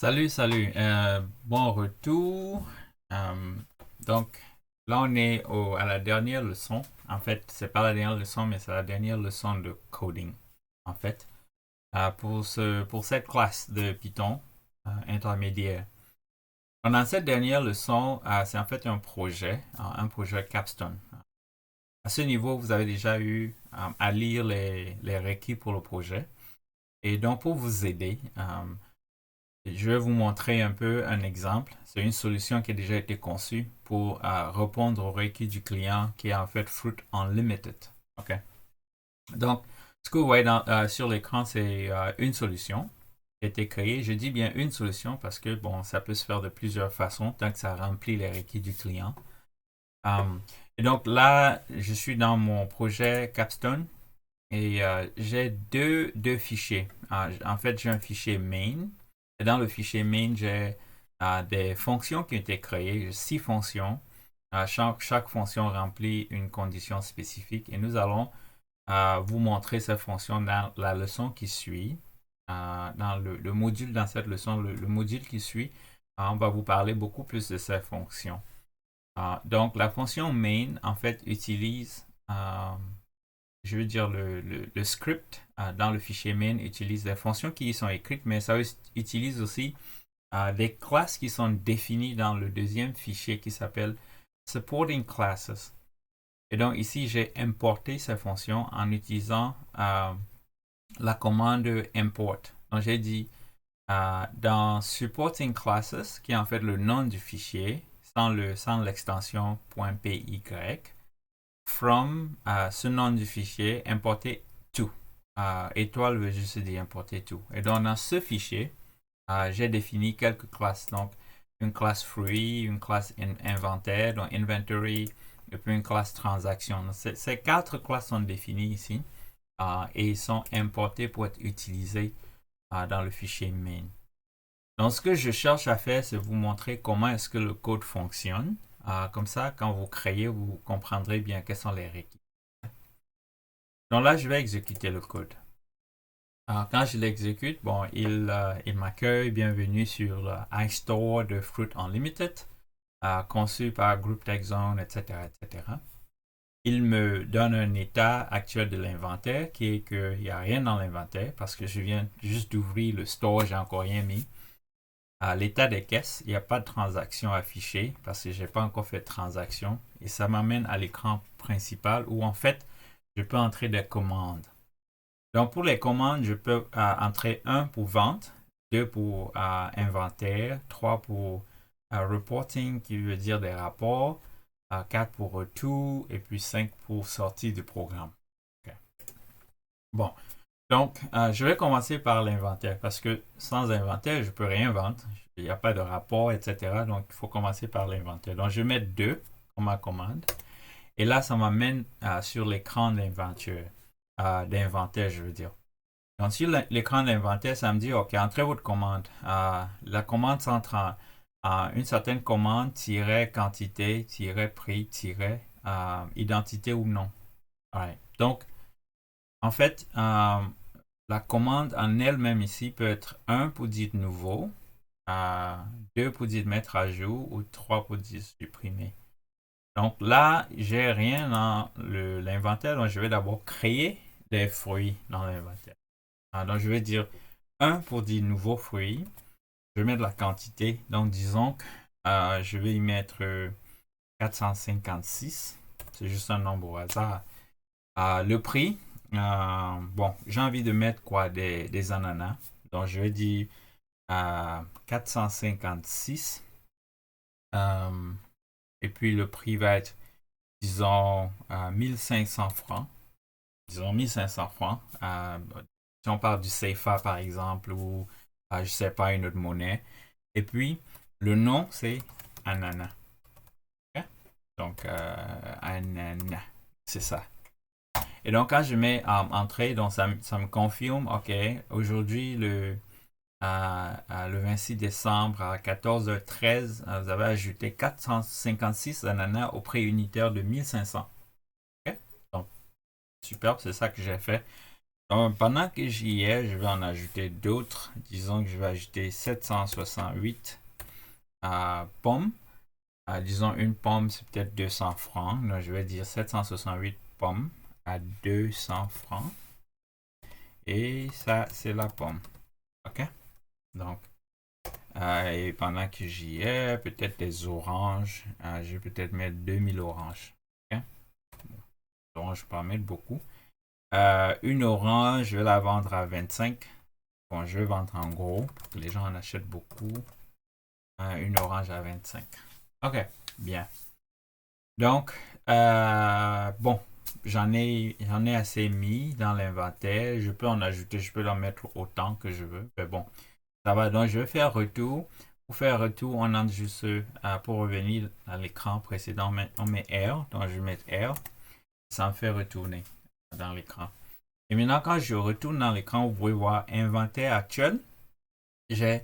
Salut, salut. Bon retour. Euh, donc, là, on est à la dernière leçon. En fait, c'est pas la dernière leçon, mais c'est la dernière leçon de coding. En fait, pour cette classe de Python intermédiaire. Pendant cette dernière leçon, c'est en fait un projet Capstone. À ce niveau, vous avez déjà eu à lire les requis pour le projet. Et donc, pour vous aider, je vais vous montrer un peu un exemple. C'est une solution qui a déjà été conçue pour répondre aux requis du client qui est en fait Fruit Unlimited. OK. Donc, ce que vous voyez sur l'écran, c'est une solution qui a été créée. Je dis bien une solution parce que bon, ça peut se faire de plusieurs façons tant que ça remplit les requis du client. Et donc là, je suis dans mon projet Capstone et j'ai deux fichiers. En fait, j'ai un fichier main. Et dans le fichier main, j'ai des fonctions qui ont été créées, 6 fonctions. Chaque fonction remplit une condition spécifique et nous allons vous montrer ces fonctions dans la leçon qui suit. Dans le module, dans cette leçon, le module qui suit, on va vous parler beaucoup plus de ces fonctions. Donc, la fonction main, en fait, utilise je veux dire, le script dans le fichier main utilise des fonctions qui y sont écrites, mais ça utilise aussi des classes qui sont définies dans le deuxième fichier qui s'appelle supporting classes. Et donc ici, j'ai importé ces fonctions en utilisant la commande import. Donc j'ai dit dans supporting classes, qui est en fait le nom du fichier, sans l'extension .py, from ce nom du fichier, importer tout. Étoile veut juste dire importer tout. Et donc dans ce fichier, j'ai défini quelques classes. Donc une classe fruit, une classe inventaire, donc inventory, et puis une classe transaction. Donc, ces 4 classes sont définies ici et sont importées pour être utilisées dans le fichier main. Donc ce que je cherche à faire, c'est vous montrer comment est-ce que le code fonctionne. Comme ça, quand vous créez, vous comprendrez bien quels sont les requis. Donc là, je vais exécuter le code. Quand je l'exécute, bon, il m'accueille, bienvenue sur le iStore de Fruit Unlimited, conçu par GroupTechZone, etc., etc. Il me donne un état actuel de l'inventaire qui est qu'il n'y a rien dans l'inventaire parce que je viens juste d'ouvrir le store, j'ai encore rien mis. À l'état des caisses, il n'y a pas de transaction affichée parce que je n'ai pas encore fait de transaction et ça m'amène à l'écran principal où en fait, je peux entrer des commandes. Donc, pour les commandes, je peux entrer 1 pour vente, 2 pour inventaire, 3 pour reporting, qui veut dire des rapports, 4 pour retour, et puis 5 pour sortie du programme. Okay. Bon, donc, je vais commencer par l'inventaire, parce que sans inventaire, je ne peux rien vendre. Il n'y a pas de rapport, etc. Donc, il faut commencer par l'inventaire. Donc, je vais mettre 2 comme ma commande. Et là, ça m'amène sur l'écran d'inventaire, je veux dire. Donc, sur l'écran d'inventaire, ça me dit, OK, entrez votre commande. La commande s'entre en une certaine commande, quantité, prix, identité ou non. Ouais. Donc, en fait, la commande en elle-même ici peut être 1 pour dire nouveau, 2 pour dire mettre à jour ou 3 pour dire supprimer. Donc là, j'ai rien dans l'inventaire, donc je vais d'abord créer des fruits dans l'inventaire. Donc je vais dire 1 pour dire nouveau fruit. Je vais mettre la quantité. Donc disons que je vais y mettre 456. C'est juste un nombre au hasard. Le prix, bon, j'ai envie de mettre quoi des ananas. Donc je vais dire 456. Et puis le prix va être, disons, 1500 francs. Disons 1500 francs. Si on parle du CFA par exemple, ou je ne sais pas, une autre monnaie. Et puis, le nom, c'est ananas. Okay? Donc, ananas, c'est ça. Et donc, quand je mets entrée, donc ça me confirme, OK, aujourd'hui, le 26 décembre à 14h13, vous avez ajouté 456 ananas au prix unitaire de 1500. Okay? Donc, superbe, c'est ça que j'ai fait. Donc, pendant que j'y ai, je vais en ajouter d'autres. Disons que je vais ajouter 768 pommes. Disons une pomme, c'est peut-être 200 francs. Donc, je vais dire 768 pommes à 200 francs. Et ça, c'est la pomme. OK? Donc, et pendant que j'y ai, peut-être des oranges. Je vais peut-être mettre 2000 oranges. OK? Oranges, je peux en mettre beaucoup. Une orange, je vais la vendre à 25. Bon, je vais vendre en gros pour que les gens en achètent beaucoup. Une orange à 25. OK, bien. Donc, bon, j'en ai assez mis dans l'inventaire. Je peux en ajouter, je peux en mettre autant que je veux. Mais bon, ça va. Donc, je vais faire retour. Pour faire retour, on entre juste pour revenir à l'écran précédent. On met R. Donc, je vais mettre R. Ça me fait retourner dans l'écran. Et maintenant, quand je retourne dans l'écran, vous pouvez voir inventaire actuel. J'ai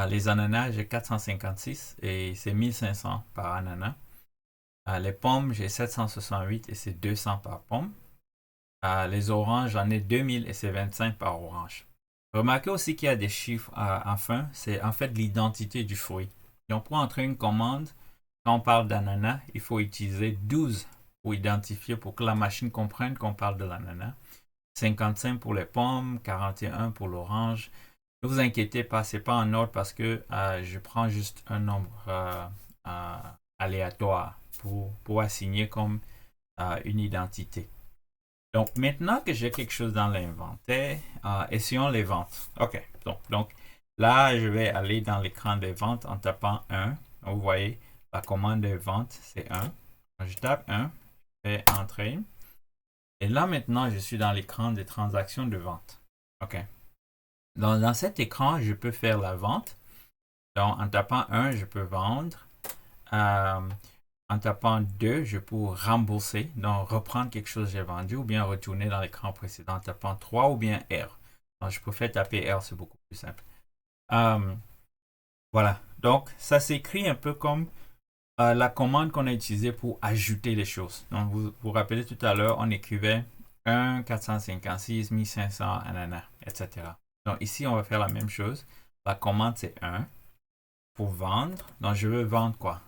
les ananas, j'ai 456 et c'est 1500 par ananas. Les pommes, j'ai 768 et c'est 200 par pomme. Les oranges, j'en ai 2000 et c'est 25 par orange. Remarquez aussi qu'il y a des chiffres en fin, c'est en fait l'identité du fruit. Donc pour entrer une commande, quand on parle d'ananas, il faut utiliser 12 pour identifier, pour que la machine comprenne qu'on parle de l'ananas. 55 pour les pommes, 41 pour l'orange. Ne vous inquiétez pas, c'est pas en ordre parce que je prends juste un nombre aléatoire pour assigner comme une identité. Donc maintenant que j'ai quelque chose dans l'inventaire, essayons les ventes. OK, donc là, je vais aller dans l'écran des ventes en tapant 1. Vous voyez, la commande de vente, c'est 1. Je tape 1, je fais entrer. Et là, maintenant, je suis dans l'écran des transactions de vente. OK. Donc, dans cet écran, je peux faire la vente. Donc, en tapant 1, je peux vendre. En tapant 2, je peux rembourser, donc reprendre quelque chose que j'ai vendu ou bien retourner dans l'écran précédent en tapant 3 ou bien R. Donc, je préfère taper R, c'est beaucoup plus simple. Voilà. Donc, ça s'écrit un peu comme la commande qu'on a utilisée pour ajouter les choses. Donc, vous vous rappelez tout à l'heure, on écrivait 1, 456, 1500, ananas, etc. Donc, ici, on va faire la même chose. La commande, c'est 1 pour vendre. Donc, je veux vendre quoi?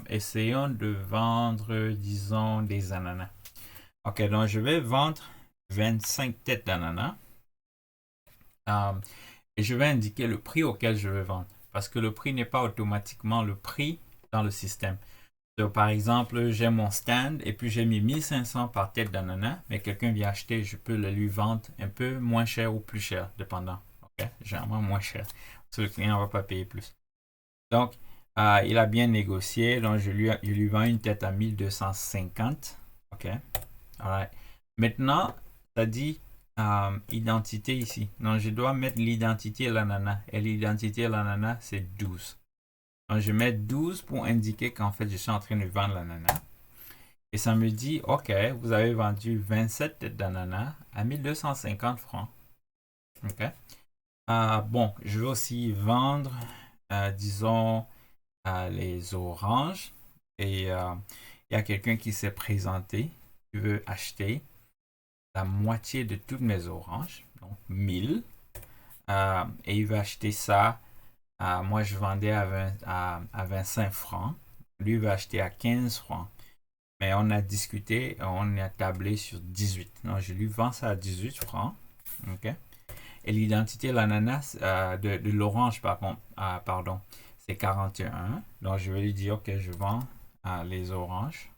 Essayons de vendre, disons, des ananas. OK, donc je vais vendre 25 têtes d'ananas. Et je vais indiquer le prix auquel je veux vendre. Parce que le prix n'est pas automatiquement le prix dans le système. Donc, par exemple, j'ai mon stand et puis j'ai mis 1500 par tête d'ananas, mais quelqu'un vient acheter, je peux le lui vendre un peu moins cher ou plus cher, dépendant. OK, généralement moins cher. Parce que le client ne va pas payer plus. Donc, il a bien négocié. Donc, je lui vends une tête à 1250. OK. Alright. Maintenant, ça dit identité ici. Donc, je dois mettre l'identité de l'ananas. Et l'identité de l'ananas, c'est 12. Donc, je mets 12 pour indiquer qu'en fait, je suis en train de vendre l'ananas. Et ça me dit, OK, vous avez vendu 27 têtes d'ananas à 1250 francs. OK. Bon, je vais aussi vendre, disons, les oranges. Et il y a quelqu'un qui s'est présenté, qui veut acheter la moitié de toutes mes oranges, donc 1000. Et il veut acheter ça. Moi, je vendais à 25 francs. Lui veut acheter à 15 francs. Mais on a discuté, on a tablé sur 18. Donc, je lui vends ça à 18 francs. OK? Et l'identité de l'ananas, de l'orange, pardon, c'est 41. Donc, je vais lui dire, OK, je vends les oranges.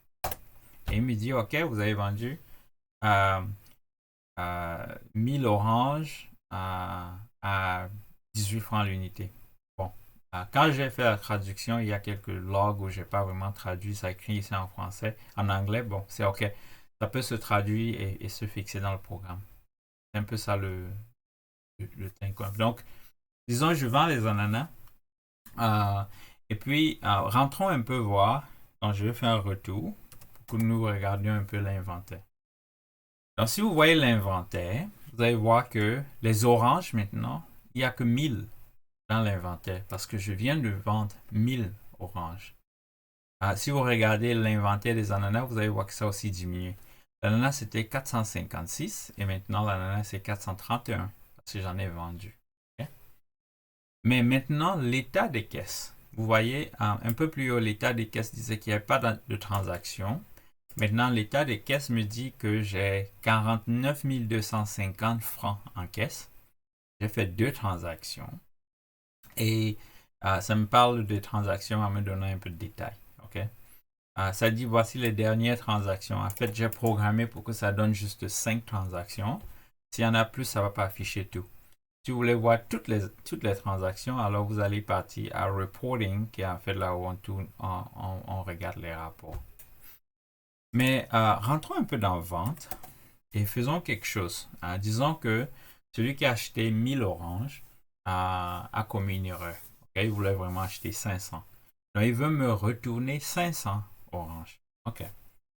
Et il me dit, OK, vous avez vendu 1000 oranges à 18 francs l'unité. Bon, quand j'ai fait la traduction, il y a quelques logs où je n'ai pas vraiment traduit. Ça écrit ici en français. En anglais, bon, c'est OK. Ça peut se traduire et se fixer dans le programme. C'est un peu ça le thing. Donc, disons, je vends les ananas. Et puis, rentrons un peu voir. Donc, je vais faire un retour pour que nous regardions un peu l'inventaire. Donc, si vous voyez l'inventaire, vous allez voir que les oranges, maintenant, il n'y a que 1000 dans l'inventaire parce que je viens de vendre 1000 oranges. Si vous regardez l'inventaire des ananas, vous allez voir que ça a aussi diminué. L'ananas c'était 456 et maintenant l'ananas c'est 431 parce que j'en ai vendu. Ok? Mais maintenant, l'état des caisses. Vous voyez, un peu plus haut, l'état des caisses disait qu'il n'y avait pas de transaction. Maintenant, l'état des caisses me dit que j'ai 49 250 francs en caisse. J'ai fait 2 transactions. Et ça me parle de transactions en me donnant un peu de détails. OK? Ça dit voici les dernières transactions. En fait, j'ai programmé pour que ça donne juste 5 transactions. S'il y en a plus, ça ne va pas afficher tout. Si vous voulez voir toutes les transactions, alors vous allez partir à Reporting, qui est en fait là où on regarde les rapports. Mais rentrons un peu dans Vente et faisons quelque chose. Disons que celui qui a acheté 1000 oranges a commis une erreur. Okay? Il voulait vraiment acheter 500. Donc, il veut me retourner 500 oranges. OK.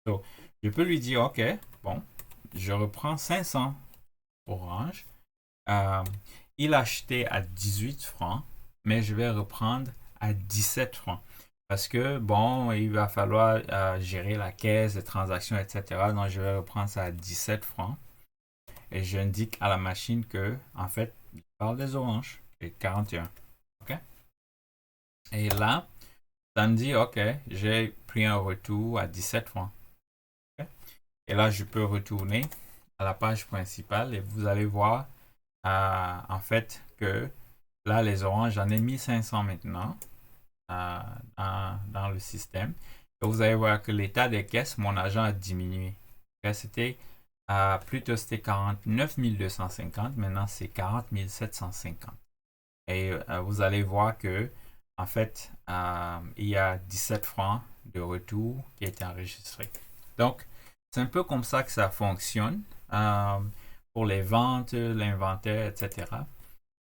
Donc, je peux lui dire, OK, bon, je reprends 500 oranges. Il a acheté à 18 francs, mais je vais reprendre à 17 francs. Parce que, bon, il va falloir gérer la caisse, les transactions, etc. Donc, je vais reprendre ça à 17 francs. Et j'indique à la machine que, en fait, il parle des oranges. Et 41. OK? Et là, ça me dit, OK, j'ai pris un retour à 17 francs. OK? Et là, je peux retourner à la page principale et vous allez voir, en fait, que là, les oranges, j'en ai 1500 maintenant dans le système. Et vous allez voir que l'état des caisses, mon argent a diminué. C'était plutôt c'était 49 250, maintenant c'est 40 750. Et vous allez voir que en fait, il y a 17 francs de retour qui a été enregistré. Donc, c'est un peu comme ça que ça fonctionne pour les ventes, l'inventaire, etc.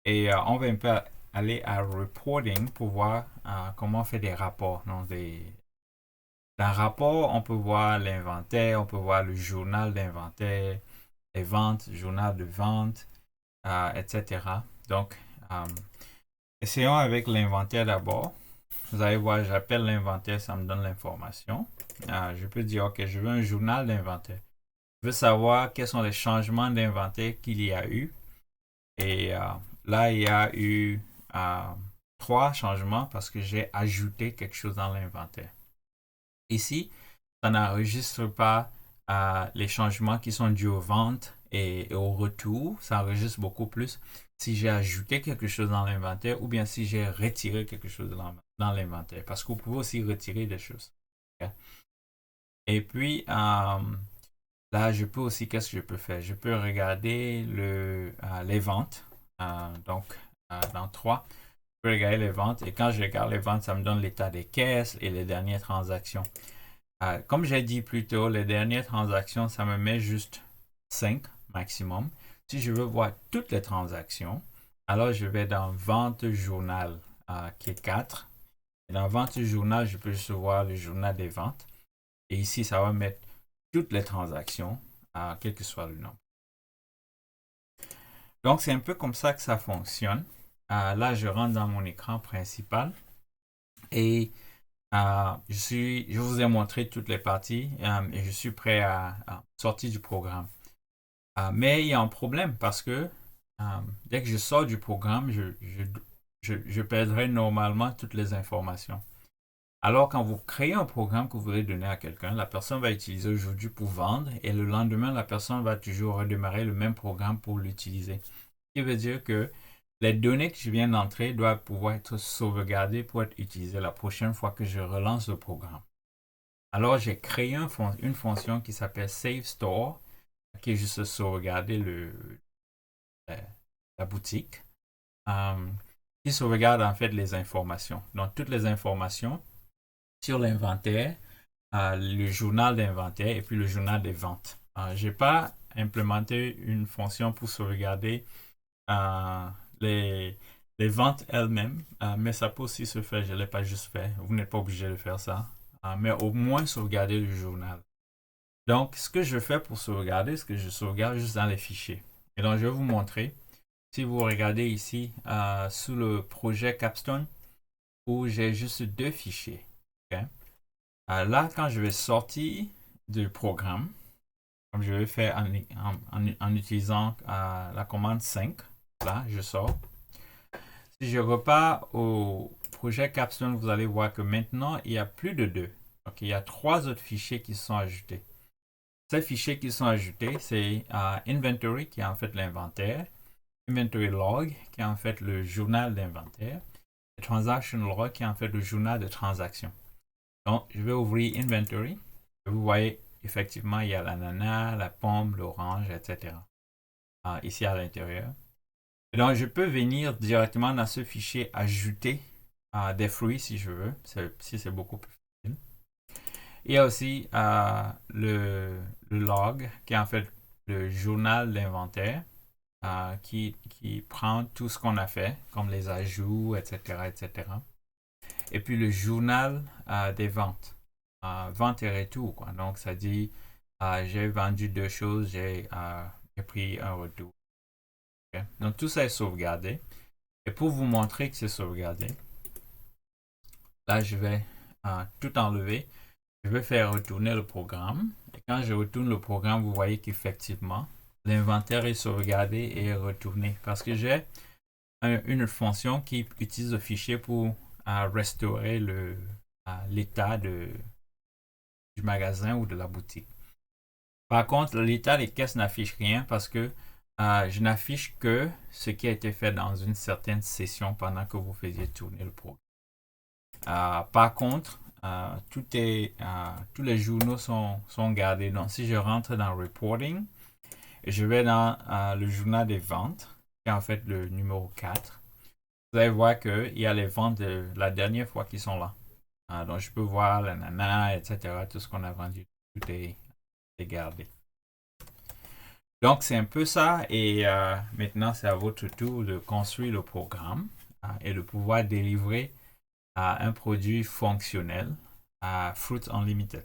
Et on va un peu aller à Reporting pour voir comment on fait des rapports. Donc, dans le rapport, on peut voir l'inventaire, on peut voir le journal d'inventaire, les ventes, journal de vente, etc. Donc, essayons avec l'inventaire d'abord. Vous allez voir, j'appelle l'inventaire, ça me donne l'information. Je peux dire, OK, je veux un journal d'inventaire. Je veux savoir quels sont les changements d'inventaire qu'il y a eu. Et là, il y a eu 3 changements parce que j'ai ajouté quelque chose dans l'inventaire. Ici, ça n'enregistre pas les changements qui sont dus aux ventes et au retour. Ça enregistre beaucoup plus si j'ai ajouté quelque chose dans l'inventaire ou bien si j'ai retiré quelque chose dans l'inventaire. Parce que vous pouvez aussi retirer des choses. Okay? Et puis, là, je peux aussi, qu'est-ce que je peux faire? Je peux regarder les ventes. Donc, dans 3, je peux regarder les ventes. Et quand je regarde les ventes, ça me donne l'état des caisses et les dernières transactions. Comme j'ai dit plus tôt, les dernières transactions, ça me met juste 5 maximum. Si je veux voir toutes les transactions, alors je vais dans Vente journal qui est 4. Et dans Vente journal, je peux juste voir le journal des ventes. Et ici, ça va mettre toutes les transactions, quel que soit le nombre. Donc, c'est un peu comme ça que ça fonctionne. Là, je rentre dans mon écran principal et je vous ai montré toutes les parties et je suis prêt à sortir du programme. Mais il y a un problème parce que dès que je sors du programme, je perdrai normalement toutes les informations. Alors, quand vous créez un programme que vous voulez donner à quelqu'un, la personne va utiliser aujourd'hui pour vendre et le lendemain, la personne va toujours redémarrer le même programme pour l'utiliser. Ce qui veut dire que les données que je viens d'entrer doivent pouvoir être sauvegardées pour être utilisées la prochaine fois que je relance le programme. Alors, j'ai créé une fonction qui s'appelle Save Store, qui est juste sauvegarder la boutique, qui sauvegarde en fait les informations. Donc, toutes les informations sur l'inventaire, le journal d'inventaire et puis le journal des ventes. Je n'ai pas implémenté une fonction pour sauvegarder les ventes elles-mêmes, mais ça peut aussi se faire, je ne l'ai pas juste fait. Vous n'êtes pas obligé de faire ça, mais au moins sauvegarder le journal. Donc, ce que je fais pour sauvegarder, c'est que je sauvegarde juste dans les fichiers. Et donc, je vais vous montrer. Si vous regardez ici, sous le projet Capstone, où j'ai juste 2 fichiers. Okay? Là, quand je vais sortir du programme, comme je vais faire en utilisant la commande 5. Là, je sors. Si je repars au projet Capstone, vous allez voir que maintenant, il y a plus de 2. Donc, il y a 3 autres fichiers qui sont ajoutés. Ces fichiers qui sont ajoutés, c'est Inventory, qui est en fait l'inventaire, Inventory Log, qui est en fait le journal d'inventaire, et Transaction Log, qui est en fait le journal de transaction. Donc, je vais ouvrir Inventory. Vous voyez, effectivement, il y a l'ananas, la pomme, l'orange, etc. Ici à l'intérieur. Et donc, je peux venir directement dans ce fichier ajouter des fruits si je veux, si c'est beaucoup plus facile. Il y a aussi le log, qui est en fait le journal d'inventaire, qui prend tout ce qu'on a fait, comme les ajouts, etc., etc. Et puis le journal des ventes, vente et retour, quoi. Donc, ça dit, j'ai vendu 2 choses, j'ai pris un retour. Okay. Donc, tout ça est sauvegardé. Et pour vous montrer que c'est sauvegardé, là, je vais tout enlever. Je vais faire retourner le programme. Et quand je retourne le programme, vous voyez qu'effectivement, l'inventaire est sauvegardé et est retourné. Parce que j'ai une fonction qui utilise le fichier pour restaurer l'état du magasin ou de la boutique. Par contre, l'état des caisses n'affiche rien parce que je n'affiche que ce qui a été fait dans une certaine session pendant que vous faisiez tourner le programme. Par contre, tous les journaux sont gardés. Donc, si je rentre dans Reporting, je vais dans le journal des ventes, qui est en fait le numéro 4. Vous allez voir qu'il y a les ventes de la dernière fois qui sont là. Donc, je peux voir l'ananas, etc. Tout ce qu'on a vendu, tout est gardé. Donc, c'est un peu ça. Et maintenant, c'est à votre tour de construire le programme et de pouvoir délivrer un produit fonctionnel à Fruit Unlimited.